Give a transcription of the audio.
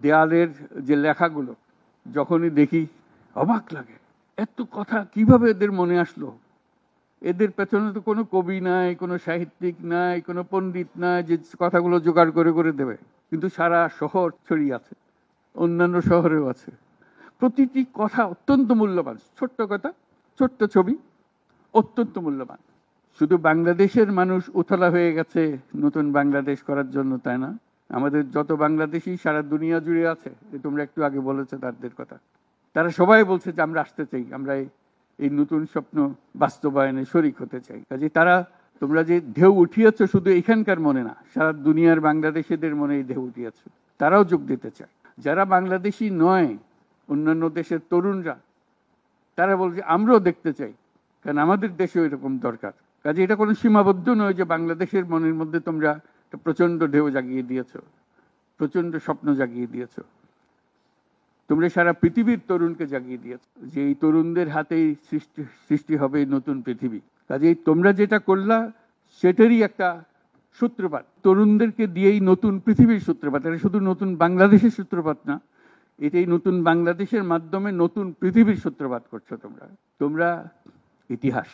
দেয়ালের যে লেখাগুলো যখনই দেখি অবাক লাগে, এত কথা কিভাবে এদের মনে আসলো। এদের পেছনে তো কোনো কবি নাই, কোনো সাহিত্যিক নাই, কোনো পণ্ডিত নাই যে কথাগুলো জোগাড় করে করে দেবে, কিন্তু সারা শহর ছড়িয়ে আছে, অন্যান্য শহরেও আছে। প্রতিটি কথা অত্যন্ত মূল্যবান, ছোট্ট কথা, ছোট্ট ছবি, অত্যন্ত মূল্যবান। শুধু বাংলাদেশের মানুষ উতলা হয়ে গেছে নতুন বাংলাদেশ করার জন্য, তাই না? আমাদের যত বাংলাদেশি সারা দুনিয়া জুড়ে আছে, তোমরা একটু আগে বলেছো তাদের কথা, তারা সবাই বলছে যে আমরা আসতে চাই, আমরা এই নতুন স্বপ্ন বাস্তবায়নে শরিক হতে চাই। কাজে তারা, তোমরা যে ঢেউ উঠিয়েছ শুধু এখানকার মনে না, সারা দুনিয়ার বাংলাদেশিদের মনে এই ঢেউ উঠিয়েছ, তারাও যোগ দিতে চায়। যারা বাংলাদেশি নয়, অন্যান্য দেশের তরুণরা, তারা বলছে আমরাও দেখতে চাই, কারণ আমাদের দেশেও এরকম দরকার। কাজে এটা কোনো সীমাবদ্ধ নয় যে বাংলাদেশের মনের মধ্যে তোমরা একটা প্রচন্ড ঢেউ জাগিয়ে দিয়েছ, প্রচন্ড স্বপ্ন জাগিয়ে দিয়েছ। তোমরা সারা পৃথিবীর তরুণকে জাগিয়ে দিয়েছ যে এই তরুণদের হাতেই সৃষ্টি হবে নতুন পৃথিবী। কাজেই তোমরা যেটা করলা সেটারই একটা সূত্রপাত, তরুণদেরকে দিয়েই নতুন পৃথিবীর সূত্রপাত। এটা শুধু নতুন বাংলাদেশের সূত্রপাত না, এটাই নতুন বাংলাদেশের মাধ্যমে নতুন পৃথিবীর সূত্রপাত করছো তোমরা। তোমরা ইতিহাস।